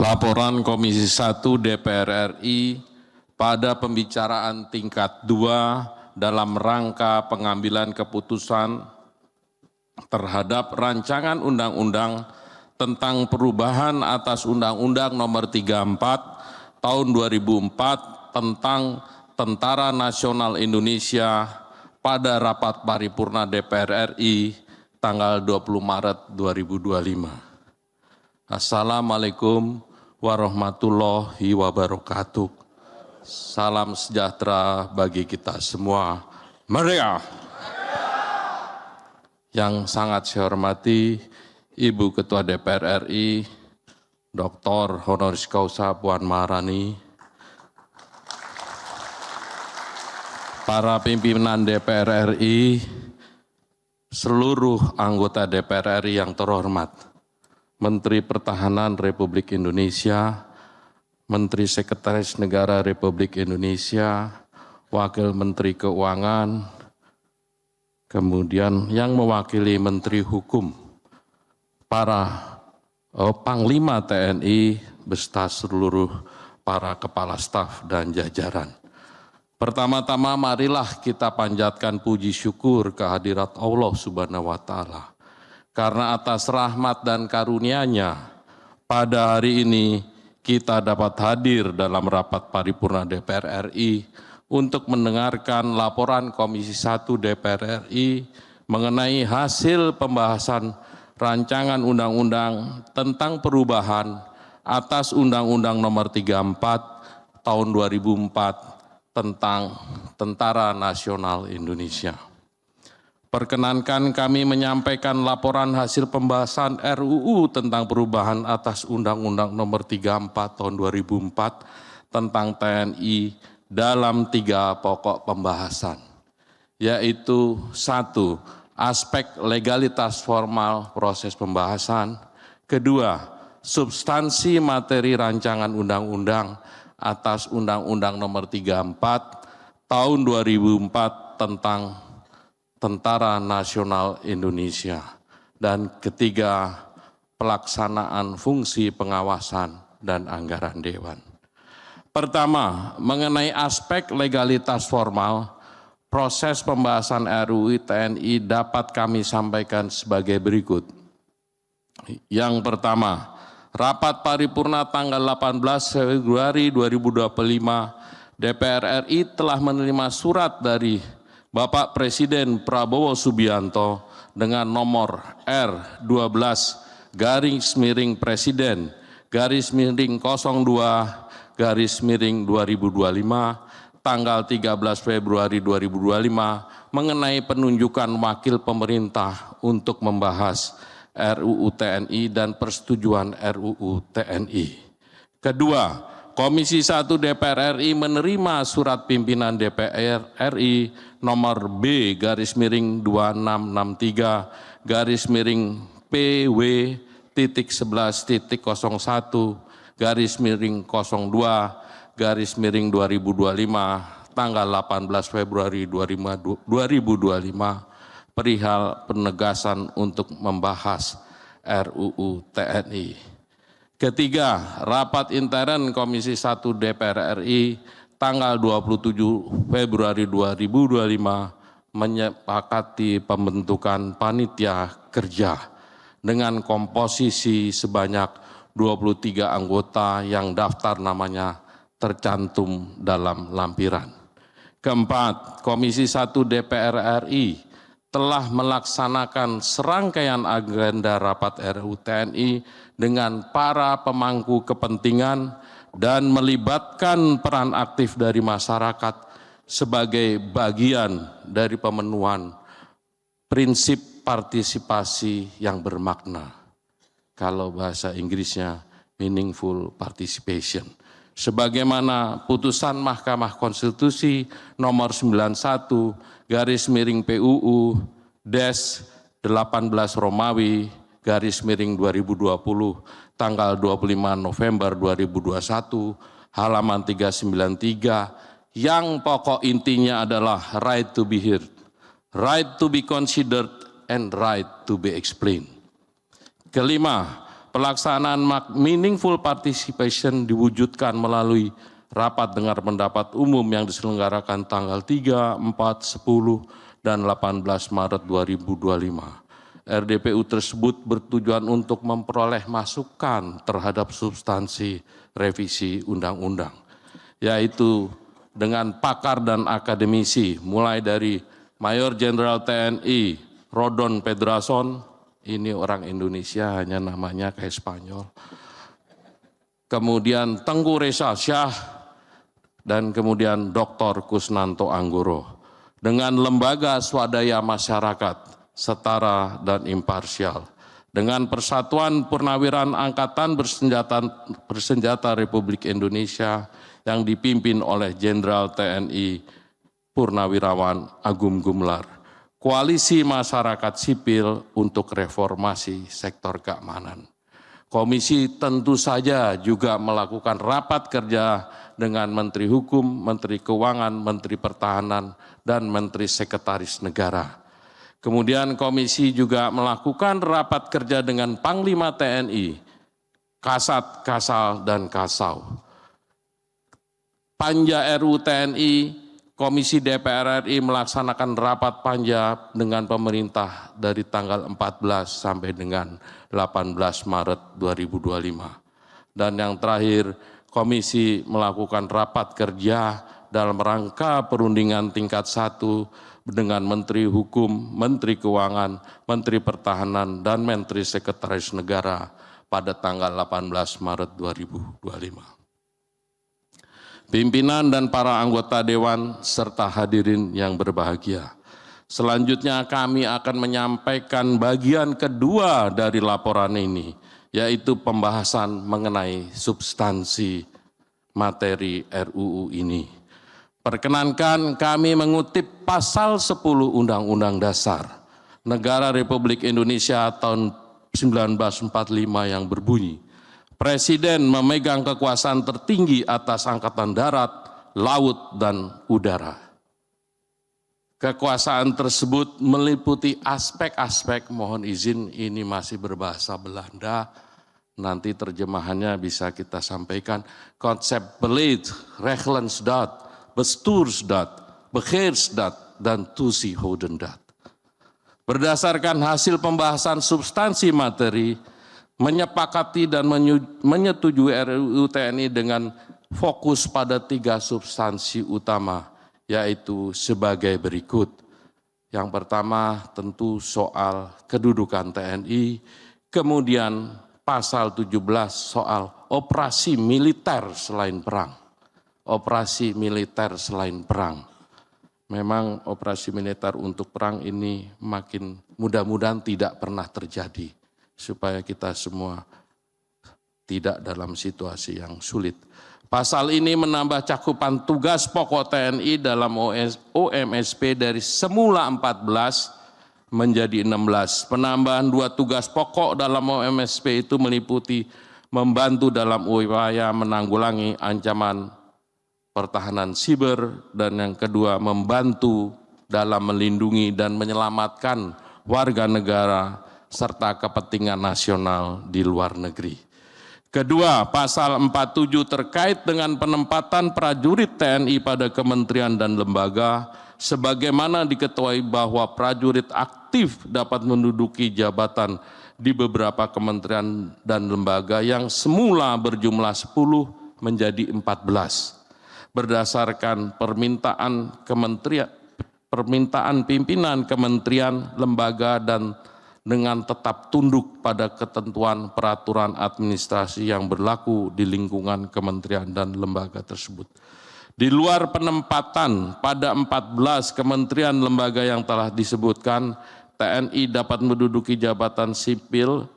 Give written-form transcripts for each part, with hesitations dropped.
Laporan Komisi 1 DPR RI pada pembicaraan tingkat 2 dalam rangka pengambilan keputusan terhadap rancangan undang-undang tentang perubahan atas Undang-Undang Nomor 34 Tahun 2004 tentang Tentara Nasional Indonesia pada rapat paripurna DPR RI tanggal 20 Maret 2025. Assalamualaikum warahmatullahi wabarakatuh. Salam sejahtera bagi kita semua. Merdeka! Yang sangat saya hormati Ibu Ketua DPR RI, Dr. Honoris Causa Puan Maharani, para pimpinan DPR RI, seluruh anggota DPR RI yang terhormat, Menteri Pertahanan Republik Indonesia, Menteri Sekretaris Negara Republik Indonesia, Wakil Menteri Keuangan, kemudian yang mewakili Menteri Hukum, para Panglima TNI, beserta seluruh para kepala staf dan jajaran. Pertama-tama marilah kita panjatkan puji syukur kehadirat Allah Subhanahu wa Ta'ala. Karena atas rahmat dan karunia-Nya, pada hari ini kita dapat hadir dalam rapat paripurna DPR RI untuk mendengarkan laporan Komisi 1 DPR RI mengenai hasil pembahasan rancangan undang-undang tentang perubahan atas Undang-Undang Nomor 34 Tahun 2004 tentang Tentara Nasional Indonesia. Perkenankan kami menyampaikan laporan hasil pembahasan RUU tentang perubahan atas Undang-Undang Nomor 34 Tahun 2004 tentang TNI dalam 3 pokok pembahasan, yaitu 1. Aspek legalitas formal proses pembahasan. 2. Substansi materi rancangan undang-undang atas Undang-Undang Nomor 34 Tahun 2004 tentang Tentara Nasional Indonesia. Dan 3. Pelaksanaan fungsi pengawasan dan anggaran Dewan. Pertama, mengenai aspek legalitas formal, proses pembahasan RUU TNI dapat kami sampaikan sebagai berikut. Yang pertama, rapat paripurna tanggal 18 Februari 2025, DPR RI telah menerima surat dari Bapak Presiden Prabowo Subianto dengan nomor R12-Presiden _02 _2025 tanggal 13 Februari 2025 mengenai penunjukan wakil pemerintah untuk membahas RUU TNI dan persetujuan RUU TNI. Kedua, Komisi 1 DPR RI menerima surat pimpinan DPR RI nomor B-11-TT11-01/02/2025 tanggal 18 Februari 2025 perihal penegasan untuk membahas RUU TNI. Ketiga, rapat intern Komisi 1 DPR RI tanggal 27 Februari 2025 menyepakati pembentukan panitia kerja dengan komposisi sebanyak 23 anggota yang daftar namanya tercantum dalam lampiran. Keempat, Komisi 1 DPR RI telah melaksanakan serangkaian agenda rapat RUU TNI dengan para pemangku kepentingan dan melibatkan peran aktif dari masyarakat sebagai bagian dari pemenuhan prinsip partisipasi yang bermakna. Kalau bahasa Inggrisnya meaningful participation. Sebagaimana putusan Mahkamah Konstitusi nomor 91/PUU-18 Romawi _2020 tanggal 25 November 2021 halaman 393 yang pokok intinya adalah right to be heard, right to be considered, and right to be explained. Kelima, Pelaksanaan meaningful participation diwujudkan melalui rapat dengar pendapat umum yang diselenggarakan tanggal 3, 4, 10, dan 18 Maret 2025. RDPU tersebut bertujuan untuk memperoleh masukan terhadap substansi revisi undang-undang, yaitu dengan pakar dan akademisi, mulai dari Mayor Jenderal TNI Rodon Pedrason, ini orang Indonesia hanya namanya kayak Spanyol, kemudian Tengku Reza Shah, dan kemudian Dr. Kusnanto Anggoro, dengan lembaga swadaya masyarakat, setara dan imparsial, dengan Persatuan Purnawiran Angkatan Bersenjata Republik Indonesia yang dipimpin oleh Jenderal TNI Purnawirawan Agung Gumelar, Koalisi Masyarakat Sipil untuk Reformasi Sektor Keamanan. Komisi tentu saja juga melakukan rapat kerja dengan Menteri Hukum, Menteri Keuangan, Menteri Pertahanan, dan Menteri Sekretaris Negara. Kemudian komisi juga melakukan rapat kerja dengan Panglima TNI, Kasat, Kasal, dan Kasau. Panja RUU TNI, Komisi DPR RI melaksanakan rapat panja dengan pemerintah dari tanggal 14 sampai dengan 18 Maret 2025. Dan yang terakhir, komisi melakukan rapat kerja dalam rangka perundingan tingkat 1 dengan Menteri Hukum, Menteri Keuangan, Menteri Pertahanan, dan Menteri Sekretaris Negara pada tanggal 18 Maret 2025. Pimpinan dan para anggota Dewan serta hadirin yang berbahagia. Selanjutnya kami akan menyampaikan bagian kedua dari laporan ini, yaitu pembahasan mengenai substansi materi RUU ini. Perkenankan kami mengutip pasal 10 Undang-Undang Dasar Negara Republik Indonesia tahun 1945 yang berbunyi, Presiden memegang kekuasaan tertinggi atas angkatan darat, laut, dan udara. Kekuasaan tersebut meliputi aspek-aspek, mohon izin ini masih berbahasa Belanda, nanti terjemahannya bisa kita sampaikan, konsep beleid, rechlensdaad, bestuursdaad, beheersdaad, dan toezichoudendaad. Berdasarkan hasil pembahasan substansi materi, menyepakati dan menyetujui RUU TNI dengan fokus pada 3 substansi utama, yaitu sebagai berikut. Yang pertama tentu soal kedudukan TNI, kemudian pasal 17 soal operasi militer selain perang. Operasi militer selain perang. Memang operasi militer untuk perang ini makin mudah-mudahan tidak pernah terjadi, supaya kita semua tidak dalam situasi yang sulit. Pasal ini menambah cakupan tugas pokok TNI dalam OMSP dari semula 14 menjadi 16. Penambahan 2 tugas pokok dalam OMSP itu meliputi membantu dalam upaya menanggulangi ancaman pertahanan siber, dan yang kedua membantu dalam melindungi dan menyelamatkan warga negara serta kepentingan nasional di luar negeri. Kedua, pasal 47 terkait dengan penempatan prajurit TNI pada kementerian dan lembaga, sebagaimana diketahui bahwa prajurit aktif dapat menduduki jabatan di beberapa kementerian dan lembaga yang semula berjumlah 10 menjadi 14. Berdasarkan permintaan pimpinan kementerian, lembaga, dan dengan tetap tunduk pada ketentuan peraturan administrasi yang berlaku di lingkungan kementerian dan lembaga tersebut. Di luar penempatan pada 14 kementerian lembaga yang telah disebutkan, TNI dapat menduduki jabatan sipil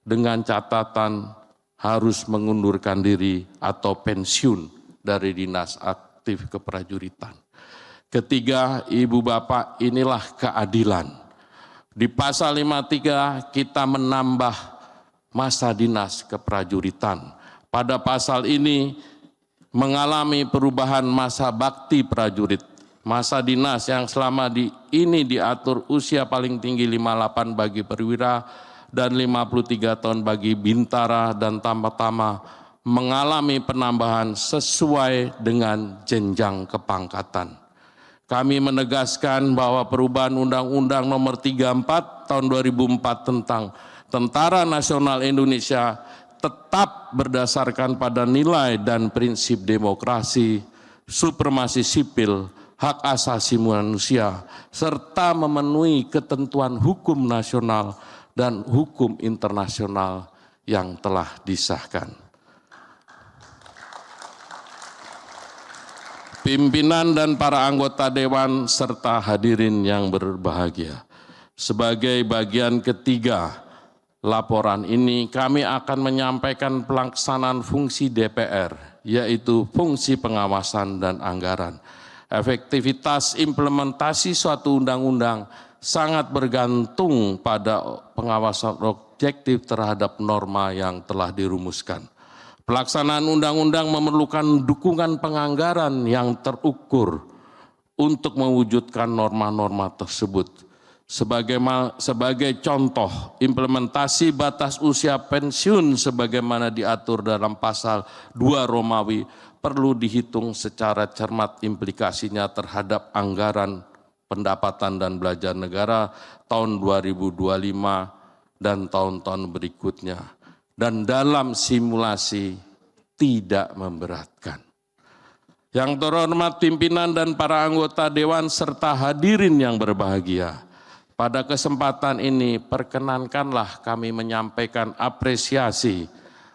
dengan catatan harus mengundurkan diri atau pensiun dari dinas aktif keprajuritan. Ketiga, Ibu Bapak, inilah keadilan. Di pasal 53 kita menambah masa dinas keprajuritan. Pada pasal ini mengalami perubahan masa bakti prajurit. Masa dinas yang selama ini diatur usia paling tinggi 58 bagi perwira, dan 53 tahun bagi Bintara dan Tambatama mengalami penambahan sesuai dengan jenjang kepangkatan. Kami menegaskan bahwa perubahan Undang-Undang Nomor 34 Tahun 2004 tentang Tentara Nasional Indonesia tetap berdasarkan pada nilai dan prinsip demokrasi, supremasi sipil, hak asasi manusia, serta memenuhi ketentuan hukum nasional dan hukum internasional yang telah disahkan. Pimpinan dan para anggota Dewan serta hadirin yang berbahagia. Sebagai bagian ketiga laporan ini, kami akan menyampaikan pelaksanaan fungsi DPR, yaitu fungsi pengawasan dan anggaran. Efektivitas implementasi suatu undang-undang sangat bergantung pada pengawasan objektif terhadap norma yang telah dirumuskan. Pelaksanaan undang-undang memerlukan dukungan penganggaran yang terukur untuk mewujudkan norma-norma tersebut. Sebagai contoh, implementasi batas usia pensiun sebagaimana diatur dalam pasal 2 Romawi perlu dihitung secara cermat implikasinya terhadap anggaran pendapatan dan belanja negara tahun 2025 dan tahun-tahun berikutnya, dan dalam simulasi tidak memberatkan. Yang terhormat pimpinan dan para anggota Dewan serta hadirin yang berbahagia, pada kesempatan ini perkenankanlah kami menyampaikan apresiasi,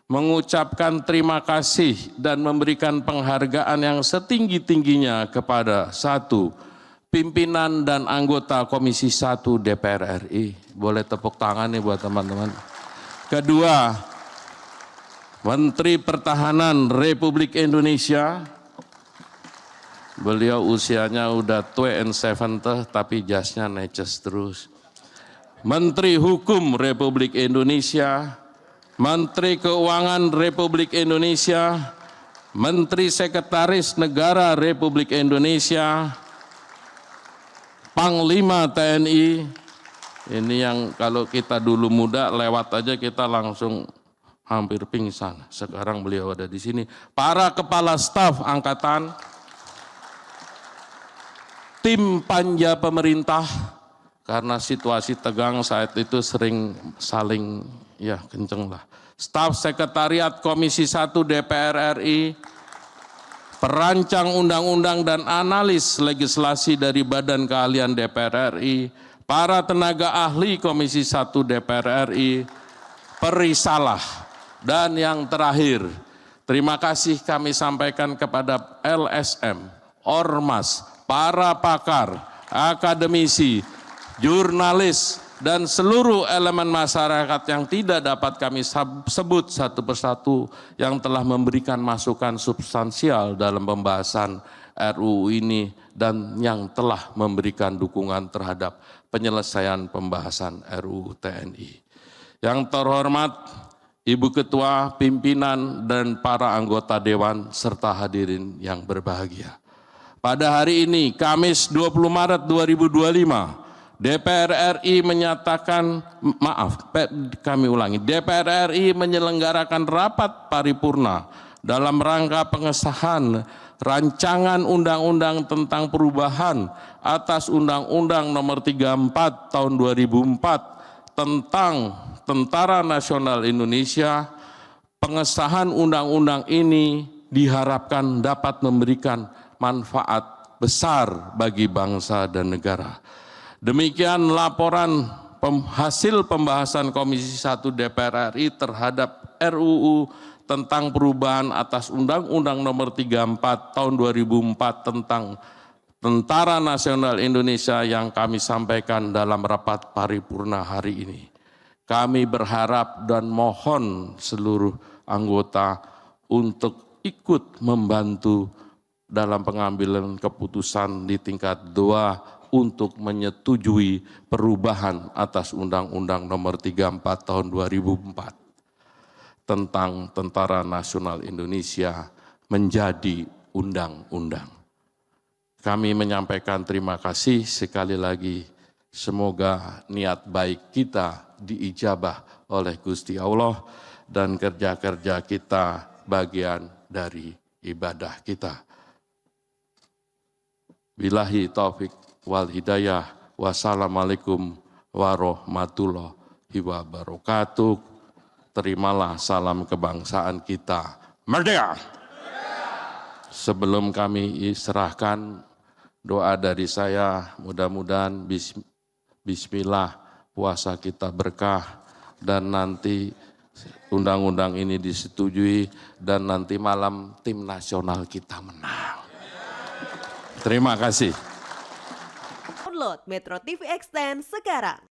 mengucapkan terima kasih dan memberikan penghargaan yang setinggi-tingginya kepada satu, pimpinan dan anggota Komisi 1 DPR RI. Boleh tepuk tangan nih buat teman-teman. Kedua, Menteri Pertahanan Republik Indonesia. Beliau usianya udah tua and 70 tapi jasnya neces terus. Menteri Hukum Republik Indonesia, Menteri Keuangan Republik Indonesia, Menteri Sekretaris Negara Republik Indonesia, Panglima TNI. Ini yang kalau kita dulu muda lewat aja kita langsung hampir pingsan. Sekarang beliau ada di sini. Para kepala staf angkatan, tim panja pemerintah, karena situasi tegang saat itu sering saling kenceng lah. Staf Sekretariat Komisi 1 DPR RI, perancang undang-undang dan analis legislasi dari Badan Keahlian DPR RI, para tenaga ahli Komisi 1 DPR RI, perisalah, dan yang terakhir, terima kasih kami sampaikan kepada LSM, Ormas, para pakar, akademisi, jurnalis, dan seluruh elemen masyarakat yang tidak dapat kami sebut satu persatu yang telah memberikan masukan substansial dalam pembahasan RUU ini dan yang telah memberikan dukungan terhadap penyelesaian pembahasan RUU TNI. Yang terhormat Ibu Ketua, pimpinan, dan para anggota Dewan serta hadirin yang berbahagia. Pada hari ini, Kamis 20 Maret 2025, DPR RI DPR RI menyelenggarakan rapat paripurna dalam rangka pengesahan rancangan undang-undang tentang perubahan atas Undang-Undang Nomor 34 Tahun 2004 tentang Tentara Nasional Indonesia. Pengesahan undang-undang ini diharapkan dapat memberikan manfaat besar bagi bangsa dan negara. Demikian laporan hasil pembahasan Komisi 1 DPR RI terhadap RUU tentang perubahan atas Undang-Undang Nomor 34 Tahun 2004 tentang Tentara Nasional Indonesia yang kami sampaikan dalam rapat paripurna hari ini. Kami berharap dan mohon seluruh anggota untuk ikut membantu dalam pengambilan keputusan di tingkat 2 untuk menyetujui perubahan atas Undang-Undang Nomor 34 Tahun 2004 tentang Tentara Nasional Indonesia menjadi undang-undang. Kami menyampaikan terima kasih sekali lagi. Semoga niat baik kita diijabah oleh Gusti Allah dan kerja-kerja kita bagian dari ibadah kita. Billahi taufik wal hidayah. Wassalamualaikum warahmatullahi wabarakatuh. Terimalah salam kebangsaan kita. Merdeka! Sebelum kami serahkan doa dari saya, mudah-mudahan bismillah puasa kita berkah dan nanti undang-undang ini disetujui dan nanti malam tim nasional kita menang. Terima kasih. Download Metro TV Extend sekarang.